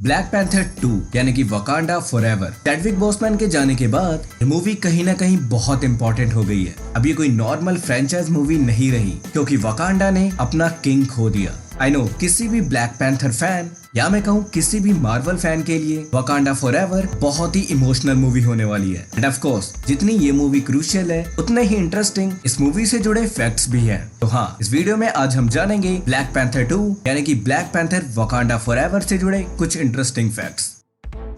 Black panther 2 यानी कि Wakanda forever. Chadwick Boseman के जाने के बाद ये मूवी कहीं ना कहीं बहुत इंपॉर्टेंट हो गई है। अब ये कोई नॉर्मल फ्रेंचाइज मूवी नहीं रही क्योंकि वकांडा ने अपना किंग खो दिया। आई नो किसी भी ब्लैक पैंथर फैन या मैं कहूँ किसी भी मार्वल फैन के लिए वकांडा फॉरएवर बहुत ही इमोशनल मूवी होने वाली है। एंड ऑफ कोर्स जितनी ये मूवी क्रूशियल है उतने ही इंटरेस्टिंग इस मूवी से जुड़े फैक्ट्स भी हैं। तो हाँ, इस वीडियो में आज हम जानेंगे ब्लैक पैंथर 2 यानी कि ब्लैक पैंथर वकांडा फॉरएवर से जुड़े कुछ इंटरेस्टिंग फैक्ट्स।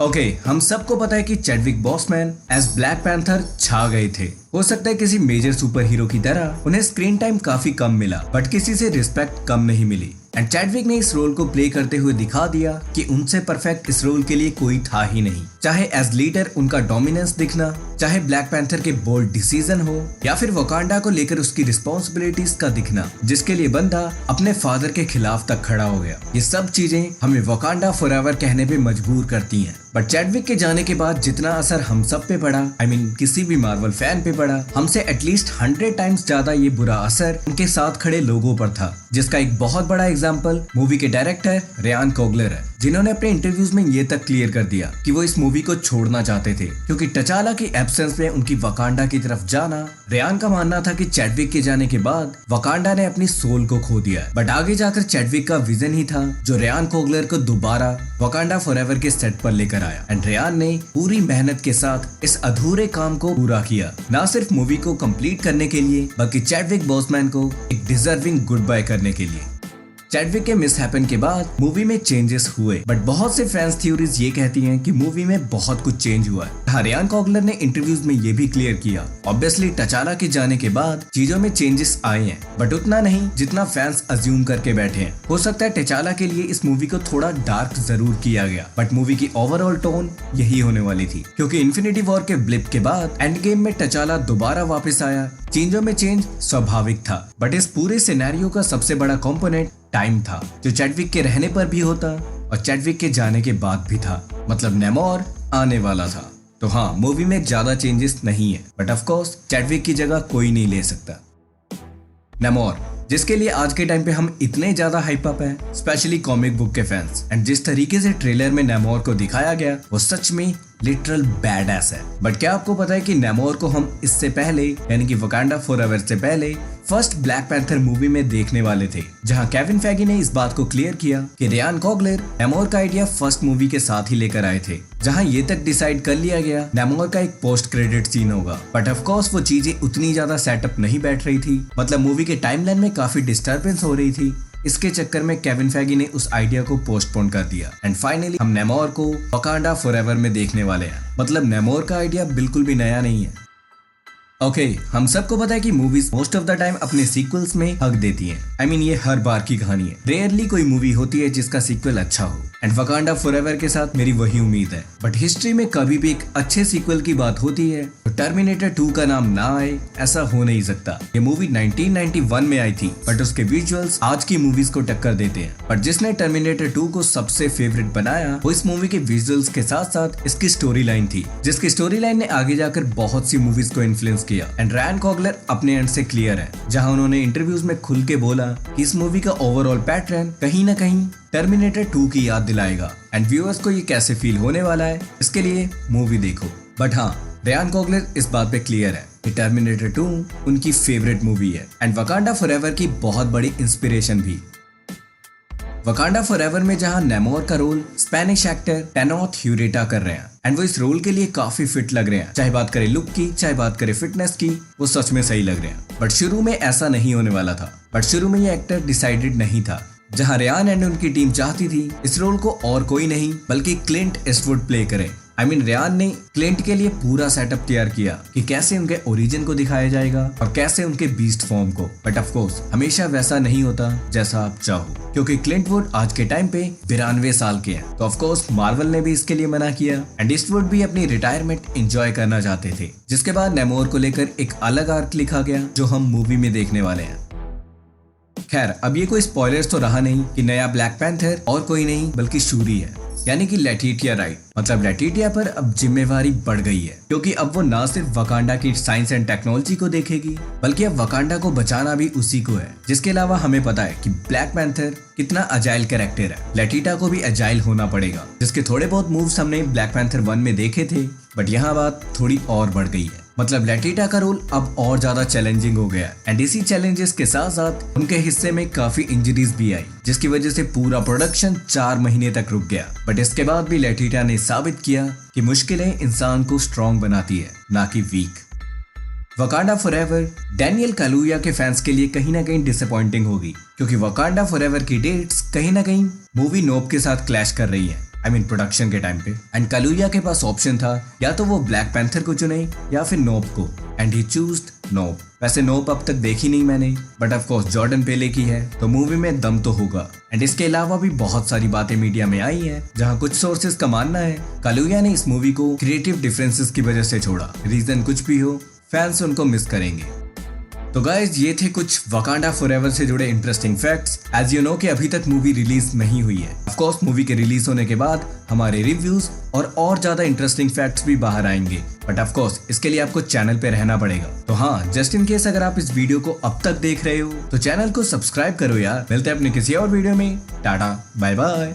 ओके, हम सबको पता है कि Chadwick Boseman as Black Panther छा गए थे। हो सकता है किसी मेजर सुपर हीरो की तरह उन्हें स्क्रीन टाइम काफी कम मिला, बट किसी से रिस्पेक्ट कम नहीं मिली। एंड चैडविक ने इस रोल को प्ले करते हुए दिखा दिया कि उनसे परफेक्ट इस रोल के लिए कोई था ही नहीं। चाहे एज लीडर उनका डोमिनेंस दिखना, चाहे ब्लैक पैंथर के बोल्ड डिसीजन हो, या फिर वकांडा को लेकर उसकी रिस्पॉन्सिबिलिटीज का दिखना, जिसके लिए बंदा अपने फादर के खिलाफ तक खड़ा हो गया। ये सब चीजें हमें वकांडा फॉरएवर कहने पे मजबूर करती हैं। बट चैडविक के जाने के बाद जितना असर हम सब पे पड़ा, आई मीन किसी भी मार्वल फैन पे पड़ा, हमसे एटलीस्ट 100 टाइम्स ज्यादा ये बुरा असर उनके साथ खड़े लोगों पर था। जिसका एक बहुत बड़ा एग्जाम्पल मूवी के डायरेक्टर रियान कोगलर है, जिन्होंने अपने इंटरव्यूज में ये तक क्लियर कर दिया कि वो इस मूवी को छोड़ना चाहते थे क्योंकि टचाला की एब्सेंस में उनकी वकांडा की तरफ जाना, रियान का मानना था कि चैडविक के जाने के बाद वकांडा ने अपनी सोल को खो दिया। बट आगे जाकर चैडविक का विजन ही था जो रियान कोगलर को दोबारा वकांडा फॉरएवर के सेट पर लेकर आया। एंड रियान ने पूरी मेहनत के साथ इस अधूरे काम को पूरा किया, न सिर्फ मूवी को कंप्लीट करने के लिए बल्कि चैडविक बॉसमैन को एक डिजर्विंग गुड बाय करने के लिए। चैडविक के मिसहैपन के बाद मूवी में चेंजेस हुए, बट बहुत से फैंस थ्योरीज ये कहती हैं कि मूवी में बहुत कुछ चेंज हुआ है। रियान कोगलर ने इंटरव्यूज में ये भी क्लियर किया, ऑब्वियसली टचाला के जाने के बाद चीजों में चेंजेस आए हैं, बट उतना नहीं जितना फैंस अज्यूम करके बैठे हैं। हो सकता है टचाला के लिए इस मूवी को थोड़ा डार्क जरूर किया गया, बट मूवी की ओवरऑल टोन यही होने वाली थी क्योंकि इन्फिनिटी वॉर के ब्लिप के बाद एंड गेम में टचाला दोबारा वापस आया। चेंजों में चेंज स्वाभाविक था, बट इस पूरे सिनेरियो का सबसे बड़ा कंपोनेंट टाइम था, जो चैडविक के रहने पर भी होता और चैडविक के जाने के बाद भी था, मतलब नेमोर आने वाला था। तो हाँ, मूवी में ज्यादा चेंजेस नहीं है, बट ऑफ कोर्स चैडविक की जगह कोई नहीं ले सकता। नेमोर, जिसके लिए आज के टाइम पे हम इतने ज्यादा हाइप अप हैं, स्पेशली कॉमिक बुक के फैंस। एंड जिस तरीके से ट्रेलर में नेमोर को दिखाया गया वो सच में लिटरल बैडएस है। बट क्या आपको पता है कि नेमोर को हम इससे पहले यानी कि वकांडा फॉरएवर से पहले फर्स्ट ब्लैक पैंथर मूवी में देखने वाले थे, जहां केविन फेगी ने इस बात को क्लियर किया कि रियान कोगलर नेमोर का आइडिया फर्स्ट मूवी के साथ ही लेकर आए थे, जहां ये तक डिसाइड कर लिया गया नेमोर का एक पोस्ट क्रेडिट सीन होगा। बट ऑफ कोर्स वो चीजें उतनी ज्यादा सेटअप नहीं बैठ रही थी, मतलब मूवी के टाइमलाइन में काफी डिस्टर्बेंस हो रही थी। इसके चक्कर में केविन फेगी ने उस आइडिया को पोस्टपोन कर दिया एंड फाइनली हम नेमोर को वकांडा फॉरएवर में देखने वाले हैं। मतलब नेमोर का आइडिया बिल्कुल भी नया नहीं है। ओके, हम सबको पता है कि movies most of the time अपने सीक्वल्स में हक देती हैं। आई मीन ये हर बार की कहानी है, रेयरली कोई मूवी होती है जिसका सीक्वल अच्छा हो, एंड वकांडा फॉरएवर के साथ मेरी वही उम्मीद है। बट हिस्ट्री में कभी भी एक अच्छे सीक्वल की बात होती है तो टर्मिनेटर 2 का नाम ना आए, ऐसा हो नहीं सकता। ये मूवी 1991 में आई थी, बट उसके विजुअल्स आज की मूवीज को टक्कर देते हैं। बट जिसने टर्मिनेटर 2 को सबसे फेवरेट बनाया वो इस मूवी के विजुअल्स के साथ साथ इसकी स्टोरी लाइन थी, जिसकी स्टोरी लाइन ने आगे जाकर बहुत सी मूवीज को इन्फ्लुएंस किया। एंड रियान कोगलर अपने एंड से क्लियर है, जहां उन्होंने इंटरव्यूज में खुल के बोला कि इस मूवी का ओवरऑल पैटर्न कहीं ना कहीं टर्मिनेटर 2 की याद दिलाएगा। एंड व्यूअर्स को ये कैसे फील होने वाला है इसके लिए मूवी देखो। बट हाँ, रियान कोगलर इस बात पे क्लियर है कि टर्मिनेटर 2 उनकी फेवरेट मूवी है एंड वकांडा फॉरएवर की बहुत बड़ी इंस्पिरेशन भी। वकांडा फॉरएवर में जहां नेमोर का रोल स्पेनिश एक्टर टेनोथ ह्यूरेटा कर रहे हैं एंड वो इस रोल के लिए काफी फिट लग रहे हैं। चाहे बात करें लुक की, चाहे बात करें फिटनेस की, वो सच में सही लग रहे हैं। बट शुरू में ऐसा नहीं होने वाला था, बट शुरू में ये एक्टर डिसाइडेड नहीं था, जहां रियान एंड उनकी टीम चाहती थी इस रोल को और कोई नहीं बल्कि क्लिंट ईस्टवुड प्ले करे। आई मीन रियान ने क्लिंट के लिए पूरा सेटअप तैयार किया कि कैसे उनके ओरिजिन को दिखाया जाएगा और कैसे उनके बीस्ट फॉर्म को। बट ऑफ कोर्स हमेशा वैसा नहीं होता जैसा आप चाहो, क्योंकि क्लिंट वुड आज के टाइम पे 92 साल के हैं। तो ऑफ कोर्स मार्वल ने भी इसके लिए मना किया एंड ईस्टवुड भी अपनी रिटायरमेंट एंजॉय करना चाहते थे, जिसके बाद नेमोर को लेकर एक अलग आर्क लिखा गया जो हम मूवी में देखने वाले हैं। खैर, अब ये कोई स्पॉयलर्स तो रहा नहीं कि नया ब्लैक पैंथर और कोई नहीं बल्कि शूरी है। यानी कि लेटिटिया राइट। मतलब लेटिटिया पर अब जिम्मेवारी बढ़ गई है, क्योंकि अब वो ना सिर्फ वकांडा की साइंस एंड टेक्नोलॉजी को देखेगी, बल्कि अब वकांडा को बचाना भी उसी को है। जिसके अलावा हमें पता है कि ब्लैक पैंथर कितना अजाइल कैरेक्टर है, लेटिटा को भी अजाइल होना पड़ेगा, जिसके थोड़े बहुत मूव्स हमने ब्लैक पैंथर 1 में देखे थे, बट यहाँ बात थोड़ी और बढ़ गई है। मतलब लेटिटा का रोल अब और ज्यादा चैलेंजिंग हो गया एंड इसी चैलेंजेस के साथ साथ उनके हिस्से में काफी इंजरीज भी आई, जिसकी वजह से पूरा प्रोडक्शन 4 महीने तक रुक गया। बट इसके बाद भी लेटिटा ने साबित किया कि मुश्किलें इंसान को स्ट्रॉन्ग बनाती है, ना कि वीक। वकांडा फॉरएवर डैनियल कालूया के फैंस के लिए कहीं ना कहीं डिसअपॉइंटिंग होगी, क्योंकि वकांडा फॉरएवर की डेट्स कहीं ना कहीं मूवी नोप के साथ क्लैश कर रही है। प्रोडक्शन के टाइम पे एंड कालूया के पास ऑप्शन था या तो वो ब्लैक पैंथर को चुने या फिर नोप को, एंड ही चूज्ड नोप। वैसे नोप अब तक देखी नहीं मैंने, बट ऑफ कोर्स जॉर्डन पेले की है तो मूवी में दम तो होगा। एंड इसके अलावा भी बहुत सारी बातें मीडिया में आई हैं, जहां कुछ सोर्सेज का मानना है कालूया ने इस मूवी को क्रिएटिव डिफरेंसेस की वजह से छोड़ा। रीजन कुछ भी हो, फैंस उनको मिस करेंगे। तो गाइज ये थे कुछ वकांडा फॉरएवर से जुड़े interesting facts. As you know कि अभी तक मूवी रिलीज नहीं हुई है। ऑफ कोर्स मूवी के रिलीज होने के बाद हमारे रिव्यूज और ज्यादा इंटरेस्टिंग फैक्ट्स भी बाहर आएंगे, बट ऑफ कोर्स इसके लिए आपको चैनल पे रहना पड़ेगा। तो हाँ, जस्ट इन केस अगर आप इस वीडियो को अब तक देख रहे हो तो चैनल को सब्सक्राइब करो यार। मिलते हैं अपने किसी और वीडियो में। Tata bye bye.